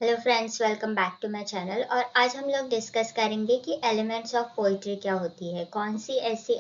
Hello friends, welcome back to my channel. और आज हम लोग डिस्कस करेंगे कि एलिमेंट्स ऑफ पोइट्री क्या होती है, कौन सी ऐसी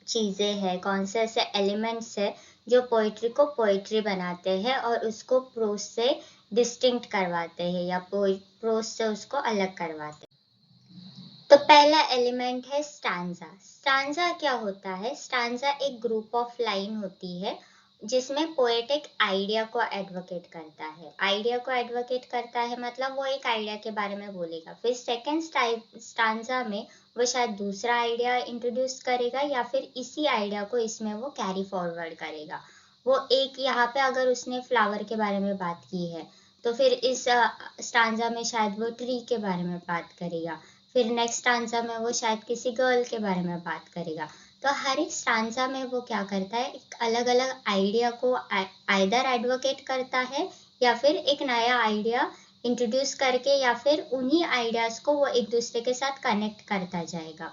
चीज़ें हैं, कौन से ऐसे एलिमेंट्स हैं जो पोइट्री को पोइट्री बनाते हैं और उसको प्रोज से डिस्टिंक्ट करवाते हैं या प्रोज से उसको अलग करवाते हैं। तो पहला एलिमेंट है स्टैंजा। स्टैंजा क्या होता है? स्टैंजा एक ग्रुप ऑफ लाइन होती है जिसमें पोएट एक आइडिया को एडवोकेट करता है। आइडिया को एडवोकेट करता है मतलब वो एक आइडिया के बारे में बोलेगा, फिर सेकेंड स्टांजा में वो शायद दूसरा आइडिया इंट्रोड्यूस करेगा या फिर इसी आइडिया को इसमें वो कैरी फॉरवर्ड करेगा। वो एक यहाँ पे अगर उसने फ्लावर के बारे में बात की है तो फिर इस स्टांजा में शायद वो ट्री के बारे में बात करेगा, फिर नेक्स्ट स्टांजा में वो शायद किसी गर्ल के बारे में बात करेगा। तो हर एक स्टांजा में वो क्या करता है, एक अलग अलग आइडिया को आइदर एडवोकेट करता है या फिर एक नया आइडिया इंट्रोड्यूस करके या फिर उन्हीं आइडियाज को वो एक दूसरे के साथ कनेक्ट करता जाएगा।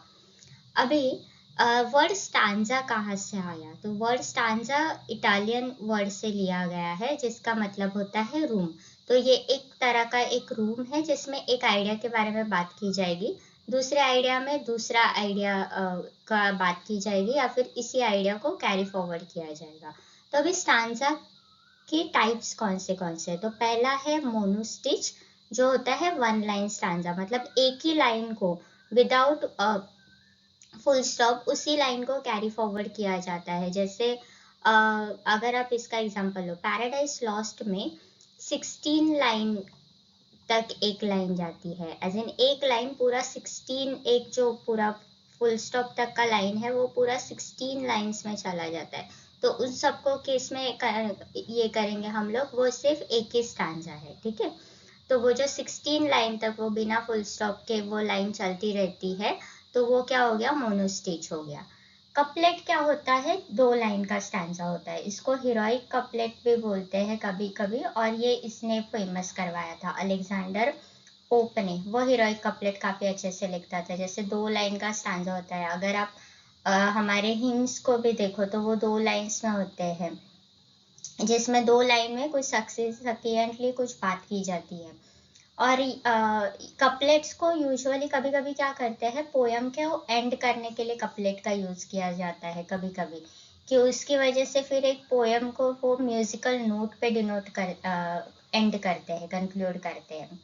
अभी वर्ड स्टांजा कहाँ से आया? तो वर्ड स्टांजा इटालियन वर्ड से लिया गया है जिसका मतलब होता है रूम। तो ये एक तरह का एक रूम है जिसमें एक आइडिया के बारे में बात की जाएगी, दूसरे आइडिया में दूसरा आइडिया का बात की जाएगी या फिर इसी आइडिया को कैरी फॉरवर्ड किया जाएगा। तो अभी स्टांजा के टाइप्स कौन से? तो पहला है मोनोस्टिच, जो होता है वन लाइन स्टांजा, मतलब एक ही लाइन को विदाउट फुल स्टॉप उसी लाइन को कैरी फॉरवर्ड किया जाता है। जैसे अगर आप इसका एग्जांपल लो, पैराडाइज लॉस्ट में 16 लाइन तक एक लाइन जाती है, एज इन एक लाइन पूरा 16, एक जो पूरा फुल स्टॉप तक का लाइन है वो पूरा 16 लाइंस में चला जाता है। तो उन सबको केस में ये करेंगे हम लोग, वो सिर्फ एक ही स्टांजा है, ठीक है। तो वो जो 16 लाइन तक वो बिना फुल स्टॉप के वो लाइन चलती रहती है, तो वो क्या हो गया? मोनोस्टिच हो गया। कपलेट क्या होता है? 2 लाइन का स्टैंजा होता है, इसको हीरोइक कपलेट भी बोलते हैं कभी कभी, और ये इसने फेमस करवाया था अलेक्जेंडर पोप ने। वो हीरोइक कपलेट काफी अच्छे से लिखता था। जैसे 2 लाइन का स्टैंजा होता है, अगर आप हमारे हिम्स को भी देखो तो वो 2 लाइन्स में होते हैं, जिसमें 2 लाइन में कुछ सक्सेसिएंटली कुछ बात की जाती है। और कपलेट्स को यूजुअली कभी कभी क्या करते हैं, पोयम के एंड करने के लिए कपलेट का यूज किया जाता है कभी कभी, कि उसकी वजह से फिर एक पोयम को वो म्यूजिकल नोट पे डिनोट कर एंड करते हैं, कंक्लूड करते हैं।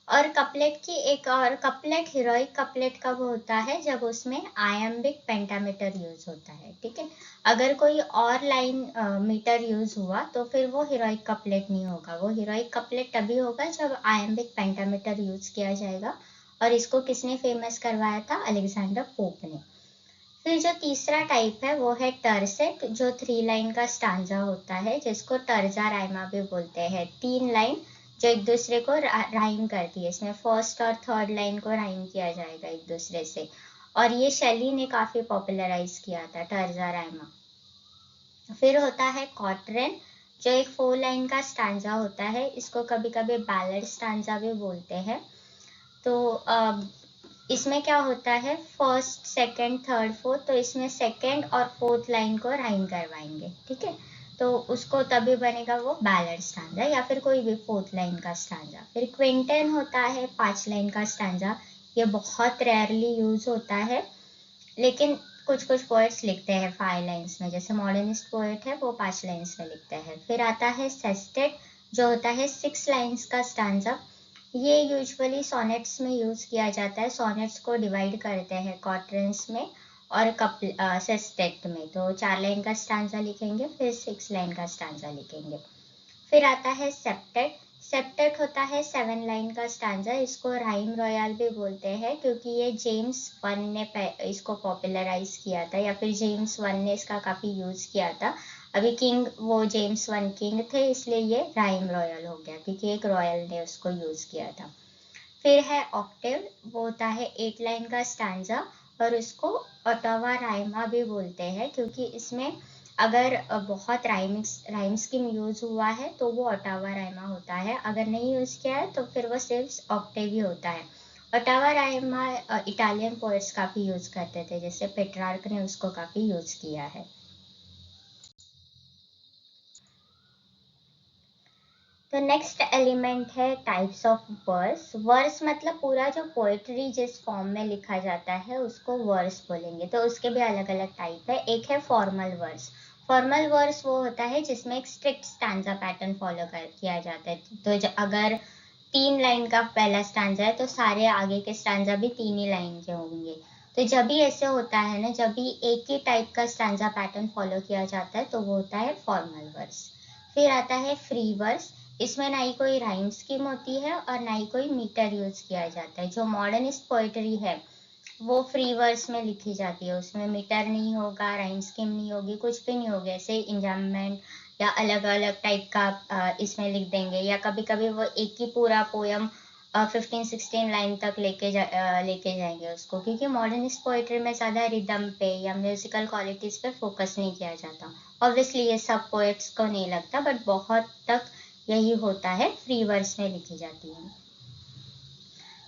और कपलेट की एक और कपलेट, हीरोइक कपलेट कब होता है? जब उसमें आयम्बिक पेंटामीटर यूज होता है, ठीक है। अगर कोई और लाइन मीटर यूज हुआ तो फिर वो हीरोइक कपलेट नहीं होगा। वो हीरोइक कपलेट तभी होगा जब आयम्बिक पेंटामीटर यूज किया जाएगा। और इसको किसने फेमस करवाया था? अलेक्जेंडर पोप ने। फिर जो तीसरा टाइप है वो है टर्सेट, जो 3 लाइन का स्टांजा होता है, जिसको टर्जा राइमा भी बोलते हैं। 3 लाइन जो एक दूसरे को राइम करती है, इसमें फर्स्ट और थर्ड लाइन को राइम किया जाएगा एक दूसरे से। और ये शैली ने काफी पॉपुलराइज किया था, टर्जा राइमा। फिर होता है क्वार्टेरन, जो एक 4 लाइन का स्टांजा होता है, इसको कभी कभी बैलेड स्टांजा भी बोलते हैं। तो इसमें क्या होता है, फर्स्ट सेकंड थर्ड फोर्थ, तो इसमें सेकंड और फोर्थ लाइन को राइम करवाएंगे, ठीक है। तो उसको तभी बनेगा वो बैलेड स्टांजा या फिर कोई भी फोर्थ लाइन का स्टांजा। फिर क्विंटन होता है 5 लाइन का स्टांजा, ये बहुत रेयरली यूज होता है, लेकिन कुछ कुछ पोएट्स लिखते हैं 5 लाइन्स में, जैसे मॉडर्निस्ट पोएट है वो 5 लाइन्स में लिखते हैं। फिर आता है सेस्टेट, जो होता है 6 लाइन्स का स्टांजा। ये यूजुअली सोनेट्स में यूज किया जाता है, सोनेट्स को डिवाइड करते हैं क्वार्टरन्स में और सेस्टेट में। तो 4 लाइन का स्टांजा लिखेंगे, फिर 6 लाइन का स्टांजा लिखेंगे। फिर आता है सेप्टेट। सेप्टेट होता है 7 लाइन का स्टांजा, इसको राइम रॉयल भी बोलते हैं क्योंकि ये जेम्स वन ने इसको पॉपुलराइज किया था, या फिर जेम्स वन ने इसका काफी यूज किया था। अभी किंग, वो जेम्स वन किंग थे, इसलिए ये राइम रॉयल हो गया क्योंकि एक रॉयल ने उसको यूज किया था। फिर है ऑक्टेव, वो होता है 8 लाइन का स्टांजा, और उसको ओटावा राइमा भी बोलते हैं क्योंकि इसमें अगर बहुत राइम्स की यूज हुआ है तो वो ओटावा राइमा होता है, अगर नहीं यूज किया है तो फिर वो सिर्फ ऑक्टेव ही होता है। ओटावा राइमा इटालियन पोएट्स काफी यूज करते थे, जैसे पेट्रार्क ने उसको काफी यूज किया है। तो नेक्स्ट एलिमेंट है टाइप्स ऑफ वर्स। वर्स मतलब पूरा जो पोएट्री जिस फॉर्म में लिखा जाता है उसको वर्स बोलेंगे। तो उसके भी अलग अलग टाइप है। एक है फॉर्मल वर्स। फॉर्मल वर्स वो होता है जिसमें एक स्ट्रिक्ट स्टैंजा पैटर्न फॉलो किया जाता है। तो अगर 3 लाइन का पहला स्टैंजा है तो सारे आगे के स्टैंजा भी 3 ही लाइन के होंगे। तो जब भी ऐसे होता है ना, जब भी एक ही टाइप का स्टैंजा पैटर्न फॉलो किया जाता है तो वो होता है फॉर्मल वर्स। फिर आता है फ्री वर्स। इसमें ना ही कोई राइम स्कीम होती है और ना ही कोई मीटर यूज किया जाता है। जो मॉडर्निस्ट पोएट्री है वो फ्री वर्स में लिखी जाती है। उसमें मीटर नहीं होगा, राइम स्कीम नहीं होगी, कुछ भी नहीं होगा। ऐसे इंजाममेंट या अलग अलग टाइप का इसमें लिख देंगे, या कभी कभी वो एक ही पूरा पोयम 15-16 लाइन तक लेके जाएंगे उसको, क्योंकि मॉडर्निस्ट पोएट्री में ज़्यादा रिदम पे या म्यूजिकल क्वालिटीज़ पे फोकस नहीं किया जाता। ऑब्वियसली ये सब पोएट्स को नहीं लगता, बट बहुत तक यही होता है, फ्री वर्स में लिखी जाती है।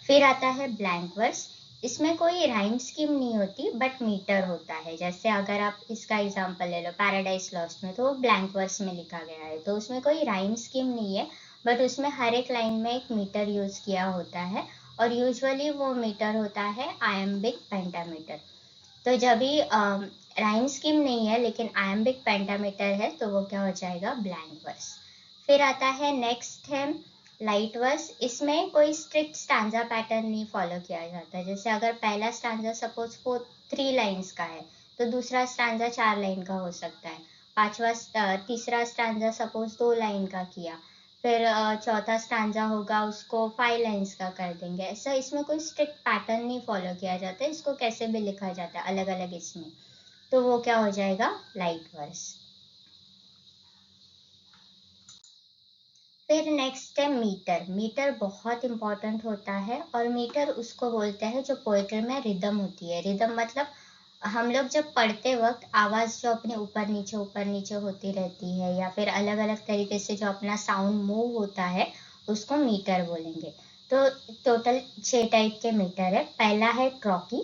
फिर आता है ब्लैंक वर्स। इसमें कोई राइम स्कीम नहीं होती बट मीटर होता है। जैसे अगर आप इसका एग्जांपल ले लो पैराडाइज लॉस्ट में, तो वो ब्लैंक वर्स में लिखा गया है। तो उसमें कोई राइम स्कीम नहीं है, बट उसमें हर एक लाइन में एक मीटर यूज किया होता है, और यूजुअली वो मीटर होता है आयम्बिक पेंटामीटर। तो जब भी राइम स्कीम नहीं है लेकिन आयम्बिक पेंटामीटर है तो वो क्या हो जाएगा, ब्लैंक वर्स। फिर आता है नेक्स्ट है लाइट वर्स। इसमें कोई स्ट्रिक्ट स्टैंजा पैटर्न नहीं फॉलो किया जाता है। जैसे अगर पहला स्टैंजा सपोज 3 लाइन्स का है तो दूसरा स्टैंजा 4 लाइन का हो सकता है। तीसरा स्टैंजा सपोज 2 लाइन का किया, फिर चौथा स्टैंजा होगा उसको 5 लाइन्स का कर देंगे। ऐसा इसमें कोई स्ट्रिक्ट पैटर्न नहीं फॉलो किया जाता है। इसको कैसे भी लिखा जाता है अलग अलग इसमें, तो वो क्या हो जाएगा, लाइट वर्स। फिर नेक्स्ट है मीटर। मीटर बहुत इंपॉर्टेंट होता है, और मीटर उसको बोलते हैं जो पोएट्री में रिदम होती है। रिदम मतलब हम लोग जब पढ़ते वक्त आवाज जो अपने ऊपर नीचे होती रहती है, या फिर अलग अलग तरीके से जो अपना साउंड मूव होता है, उसको मीटर बोलेंगे। तो टोटल 6 टाइप के मीटर है। पहला है ट्रॉकी।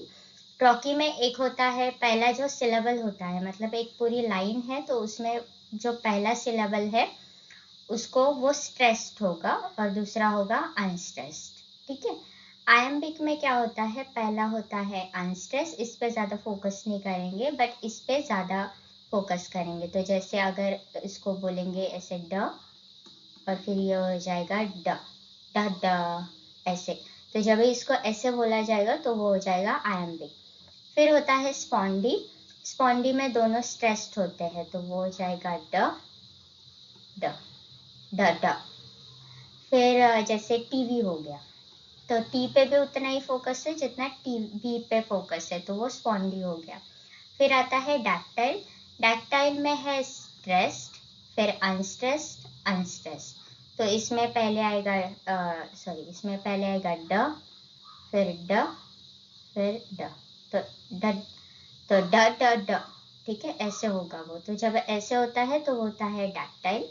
ट्रॉकी में एक होता है पहला जो सिलेबल होता है, मतलब एक पूरी लाइन है तो उसमें जो पहला सिलेबल है उसको वो स्ट्रेस्ड होगा और दूसरा होगा अनस्ट्रेस्ड। ठीक है। आयम्बिक में क्या होता है, पहला होता है अनस्ट्रेस्ड। इस पे ज्यादा फोकस नहीं करेंगे बट इस पे ज्यादा फोकस करेंगे। तो जैसे अगर इसको बोलेंगे ऐसे ड, और फिर ये हो जाएगा ड ड ड, ऐसे। तो जब इसको ऐसे बोला जाएगा तो वो हो जाएगा आयम्बिक। फिर होता है स्पॉन्डी। स्पॉन्डी में दोनों स्ट्रेस्ड होते हैं तो वो हो जाएगा ड ड ड ड। फिर जैसे टीवी हो गया, तो टी पे भी उतना ही फोकस है जितना टीवी पे फोकस है, तो वो स्पॉन्डी हो गया। फिर आता है डैक्टाइल। डैक्टाइल में है स्ट्रेस्ड, फिर अनस्ट्रेस्ड, अनस्ट्रेस्ड। तो इसमें पहले आएगा इसमें पहले आएगा ड, फिर ड, फिर ड, तो ड, तो ड ड ड। ठीक है, ऐसे होगा वो। तो जब ऐसे होता है तो होता है डैक्टाइल।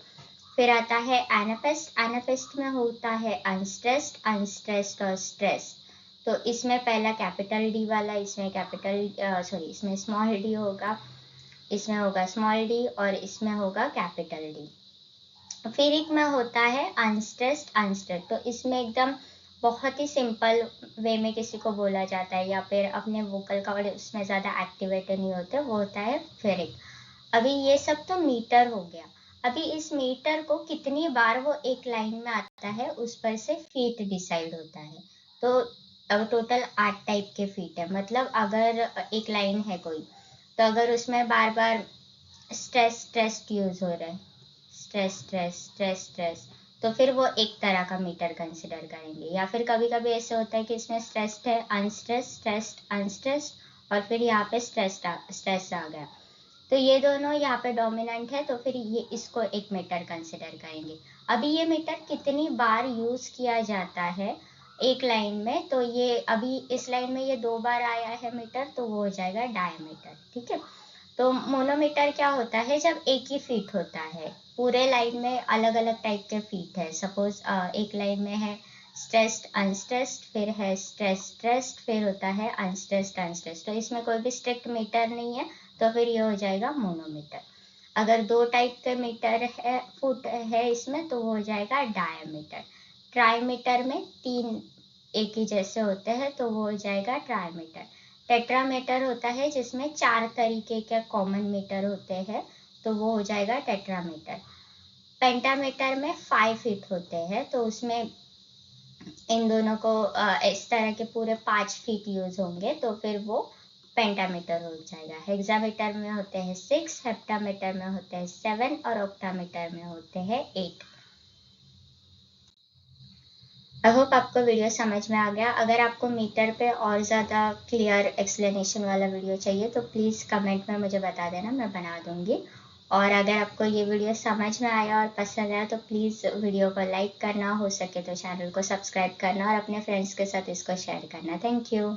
फिर आता है एनाफेस्ट। एनाफेस्ट में होता है अनस्ट्रेस्ड, अनस्ट्रेस्ड और स्ट्रेस्ड। तो इसमें पहला कैपिटल डी वाला, इसमें स्मॉल डी होगा, इसमें होगा स्मॉल डी, और इसमें होगा कैपिटल डी। फिर एक में होता है अनस्ट्रेस्ड, अनस्ट्रेस्ड। तो इसमें एकदम बहुत ही सिंपल वे में किसी को बोला जाता है, या फिर अपने वोकल कॉर्ड उसमें ज़्यादा एक्टिवेटेड नहीं होते, वो होता है फेरिक। अभी ये सब तो मीटर हो गया। अभी इस मीटर को कितनी बार वो एक लाइन में आता है उस पर से फीट डिसाइड होता है। तो अब टोटल 8 टाइप के फीट है। मतलब अगर एक लाइन है कोई, तो अगर उसमें बार बार स्ट्रेस स्ट्रेस यूज हो रहा है, स्ट्रेस स्ट्रेस स्ट्रेस स्ट्रेस, तो फिर वो एक तरह का मीटर कंसिडर करेंगे। या फिर कभी कभी ऐसे होता है कि इसमें स्ट्रेस्ड है, अनस्ट्रेस्ड, स्ट्रेस्ड, अनस्ट्रेस्ड, और फिर यहाँ पे स्ट्रेस आ गया, तो ये दोनों यहाँ पे डोमिनेंट है, तो फिर ये इसको एक मीटर कंसिडर करेंगे। अभी ये मीटर कितनी बार यूज किया जाता है एक लाइन में, तो ये अभी इस लाइन में ये 2 बार आया है मीटर, तो वो हो जाएगा डायमीटर। ठीक है। तो मोनोमीटर क्या होता है, जब एक ही फीट होता है। पूरे लाइन में अलग अलग टाइप के फीट है। सपोज एक लाइन में है स्ट्रेस्ड, अनस्ट्रेस्ड, फिर है स्ट्रेस स्ट्रेस्ड, फिर होता है अनस्ट्रेस्ड, अनस्ट्रेस्ड। तो इसमें कोई भी स्ट्रिक्ट मीटर नहीं है, तो फिर ये हो जाएगा मोनोमीटर। अगर 2 टाइप के मीटर है फुट है इसमें तो वो हो जाएगा डायमीटर। ट्राईमीटर में 3 एक ही जैसे होते हैं तो वो हो जाएगा ट्राईमीटर। टेट्रामीटर होता है जिसमें 4 तरीके के कॉमन मीटर होते हैं तो वो हो जाएगा टेट्रामीटर। पेंटामीटर में 5 फीट होते हैं तो उसमें इन दोनों को इस तरह के पूरे 5 फीट यूज होंगे तो फिर वो पेंटामीटर हो जाएगा। हेक्सामीटर में होते हैं 6, हेप्टामीटर में होते हैं 7 और ऑक्टामीटर में होते हैं 8। आई होप आपको वीडियो समझ में आ गया। अगर आपको मीटर पे और ज़्यादा क्लियर एक्सप्लेनेशन वाला वीडियो चाहिए तो प्लीज़ कमेंट में मुझे बता देना, मैं बना दूँगी। और अगर आपको ये वीडियो समझ में आया और पसंद आया तो प्लीज़ वीडियो को लाइक करना, हो सके तो चैनल को सब्सक्राइब करना और अपने फ्रेंड्स के साथ इसको शेयर करना। Thank you.